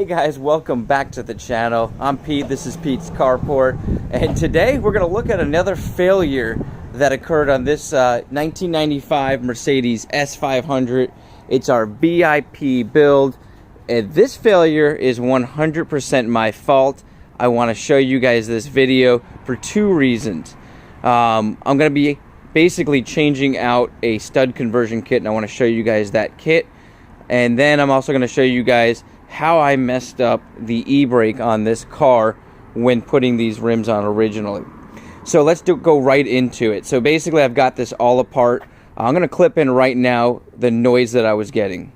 Hey guys, welcome back to the channel. I'm Pete, this is Pete's Carport, and today we're going to look at another failure that occurred on this 1995 Mercedes S500. It's our BIP build, and this failure is 100% my fault. I want to show you guys this video for two reasons. I'm going to be basically changing out a stud conversion kit, and I want to show you guys that kit. And then I'm also going to show you guys how I messed up the e-brake on this car when putting these rims on originally. So let's go right into it. So basically I've got this all apart. I'm going to clip in right now the noise that I was getting.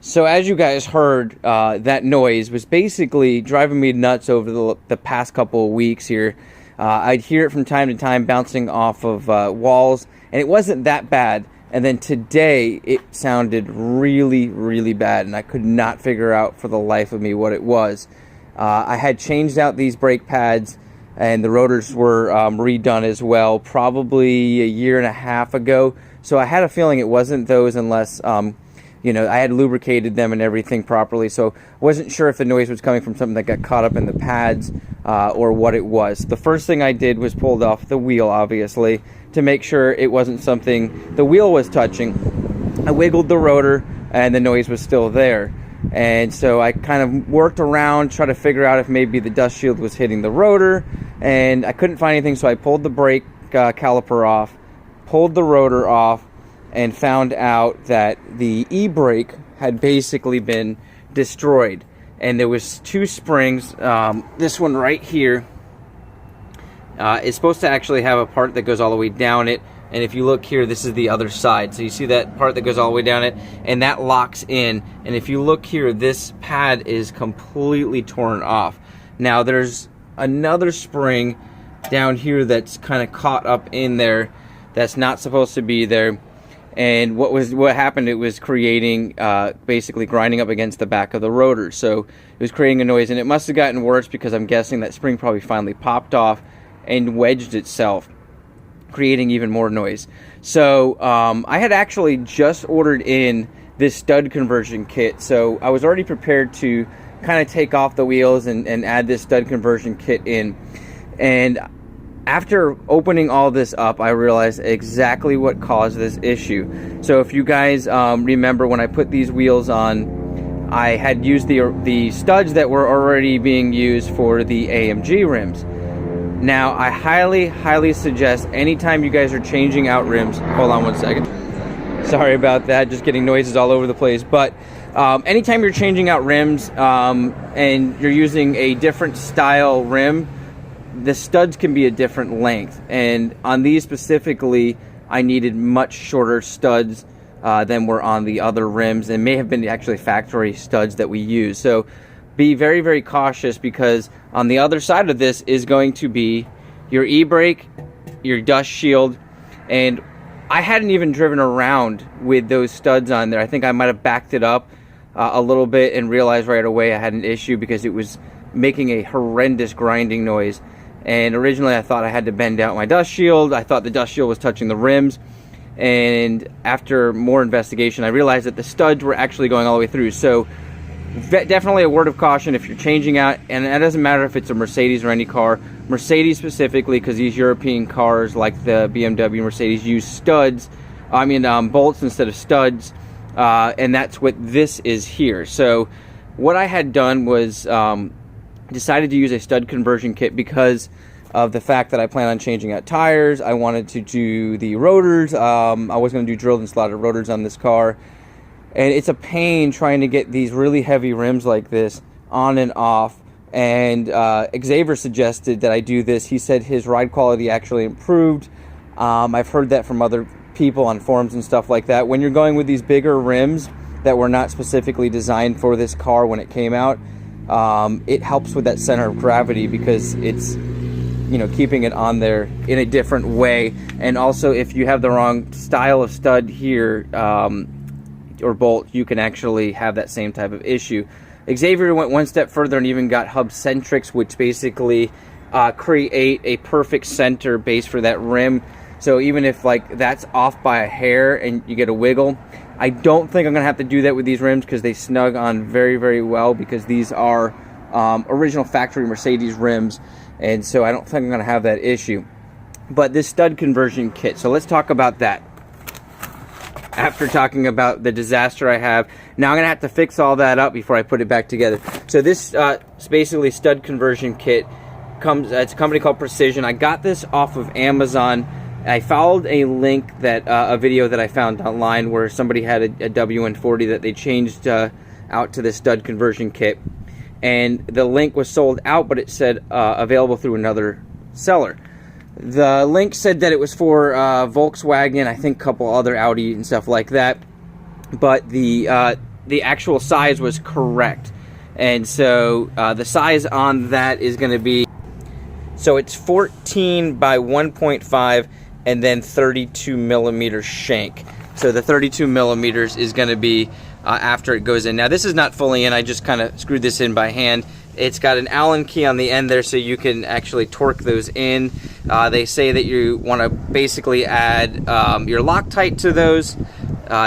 So as you guys heard, that noise was basically driving me nuts over the past couple of weeks here. I'd hear it from time to time bouncing off of walls, and it wasn't that bad. And then today it sounded really, really bad, and I could not figure out for the life of me what it was. I had changed out these brake pads, and the rotors were redone as well, probably a year and a half ago. So I had a feeling it wasn't those unless, you know, I had lubricated them and everything properly. So I wasn't sure if the noise was coming from something that got caught up in the pads or what it was. The first thing I did was pulled off the wheel, obviously, to make sure it wasn't something the wheel was touching. I wiggled the rotor and the noise was still there. And so I kind of worked around, tried to figure out if maybe the dust shield was hitting the rotor, and I couldn't find anything, so I pulled the brake caliper off, pulled the rotor off, and found out that the e-brake had basically been destroyed. And there was two springs. This one right here is supposed to actually have a part that goes all the way down it, and if you look here, this is the other side. So you see that part that goes all the way down it, and that locks in. And if you look here, this pad is completely torn off. Now there's another spring down here that's kind of caught up in there that's not supposed to be there. And what happened, it was creating, basically grinding up against the back of the rotor. So it was creating a noise, and it must have gotten worse because I'm guessing that spring probably finally popped off and wedged itself, creating even more noise. So I had actually just ordered in this stud conversion kit. So I was already prepared to kind of take off the wheels and add this stud conversion kit in. And after opening all this up, I realized exactly what caused this issue. So if you guys remember, when I put these wheels on, I had used the studs that were already being used for the AMG rims. Now, I highly suggest anytime you guys are changing out rims, hold on one second. Sorry about that, just getting noises all over the place. But anytime you're changing out rims and you're using a different style rim, the studs can be a different length, and on these specifically I needed much shorter studs than were on the other rims, and may have been actually factory studs that we use. So be very, very cautious, because on the other side of this is going to be your e-brake, your dust shield, and I hadn't even driven around with those studs on there. I think I might have backed it up a little bit and realized right away I had an issue because it was making a horrendous grinding noise. And originally I thought I had to bend out my dust shield. I thought the dust shield was touching the rims. And after more investigation, I realized that the studs were actually going all the way through. So definitely a word of caution if you're changing out, and it doesn't matter if it's a Mercedes or any car. Mercedes specifically, because these European cars like the BMW Mercedes use studs, bolts instead of studs. And that's what this is here. So what I had done was decided to use a stud conversion kit because of the fact that I plan on changing out tires. I wanted to do the rotors. I was going to do drilled and slotted rotors on this car, and it's a pain trying to get these really heavy rims like this on and off. And Xavier suggested that I do this. He said his ride quality actually improved. I've heard that from other people on forums and stuff like that. When you're going with these bigger rims that were not specifically designed for this car when it came out, it helps with that center of gravity, because it's, you know, keeping it on there in a different way. And also, if you have the wrong style of stud here or bolt, you can actually have that same type of issue. Xavier went one step further and even got hub centrics, which basically create a perfect center base for that rim. So even if like that's off by a hair and you get a wiggle, I don't think I'm going to have to do that with these rims because they snug on very, very well, because these are original factory Mercedes rims, and so I don't think I'm going to have that issue. But this stud conversion kit, so let's talk about that. After talking about the disaster I have, now I'm going to have to fix all that up before I put it back together. So this is basically stud conversion kit. It's a company called Precision. I got this off of Amazon. I followed a link that a video that I found online where somebody had a w140 that they changed out to the stud conversion kit, and the link was sold out, but it said available through another seller. The link said that it was for Volkswagen, I think a couple other Audi and stuff like that, but the actual size was correct. And so the size on that is going to be, so it's 14 by 1.5 and then 32 millimeter shank. So the 32 millimeters is going to be after it goes in. Now this is not fully in, I just kind of screwed this in by hand. It's got an Allen key on the end there, so you can actually torque those in. They say that you want to basically add your Loctite to those.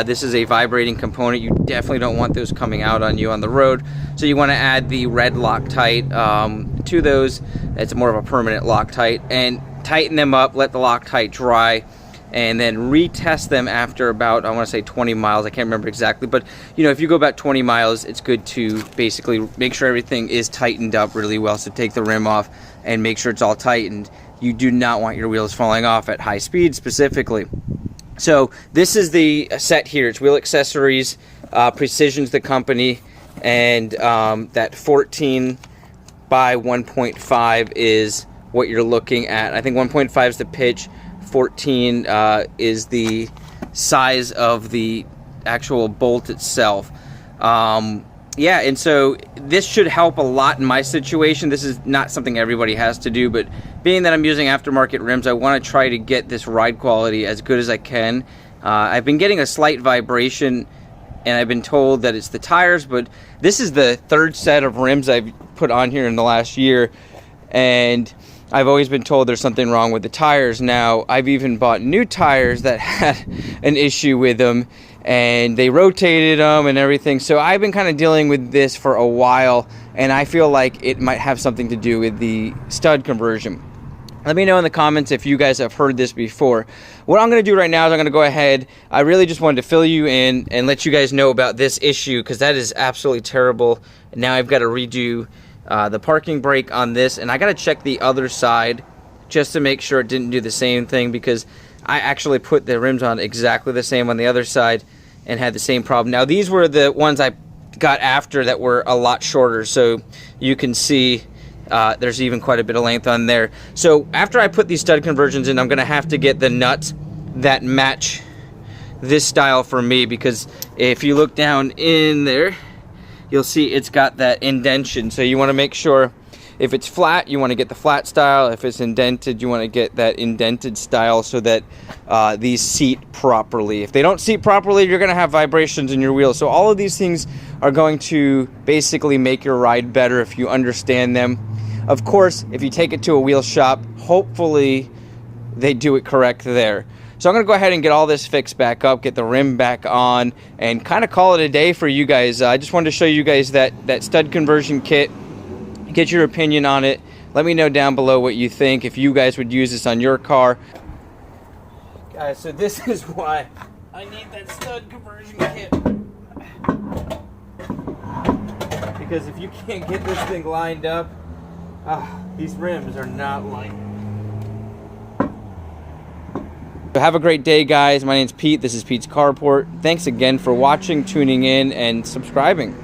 This is a vibrating component. You definitely don't want those coming out on you on the road. So you want to add the red Loctite to those. It's more of a permanent Loctite. And tighten them up, let the Loctite dry, and then retest them after about, I want to say 20 miles. I can't remember exactly, but you know, if you go about 20 miles, it's good to basically make sure everything is tightened up really well. So take the rim off and make sure it's all tightened. You do not want your wheels falling off at high speed specifically. So this is the set here. It's Wheel Accessories, Precision's the company, and that 14 by 1.5 is what you're looking at. I think 1.5 is the pitch, 14 is the size of the actual bolt itself. Yeah, and so this should help a lot in my situation. This is not something everybody has to do, but being that I'm using aftermarket rims, I want to try to get this ride quality as good as I can. I've been getting a slight vibration, and I've been told that it's the tires, but this is the third set of rims I've put on here in the last year, and I've always been told there's something wrong with the tires. Now, I've even bought new tires that had an issue with them, and they rotated them and everything. So I've been kind of dealing with this for a while, and I feel like it might have something to do with the stud conversion. Let me know in the comments if you guys have heard this before. What I'm going to do right now is I'm going to go ahead. I really just wanted to fill you in and let you guys know about this issue, because that is absolutely terrible. Now I've got to redo the parking brake on this, and I gotta check the other side just to make sure it didn't do the same thing, because I actually put the rims on exactly the same on the other side and had the same problem. Now these were the ones I got after that were a lot shorter, so you can see there's even quite a bit of length on there. So after I put these stud conversions in, I'm gonna have to get the nuts that match this style for me, because if you look down in there, you'll see it's got that indentation. So you want to make sure if it's flat, you want to get the flat style. If it's indented, you want to get that indented style, so that these seat properly. If they don't seat properly, you're going to have vibrations in your wheels. So all of these things are going to basically make your ride better if you understand them. Of course, if you take it to a wheel shop, hopefully they do it correct there. So I'm going to go ahead and get all this fixed back up, get the rim back on, and kind of call it a day for you guys. I just wanted to show you guys that stud conversion kit, get your opinion on it. Let me know down below what you think, if you guys would use this on your car. Guys, so this is why I need that stud conversion kit. Because if you can't get this thing lined up, these rims are not lined up. So have a great day, guys. My name's Pete. This is Pete's Carport. Thanks again for watching, tuning in, and subscribing.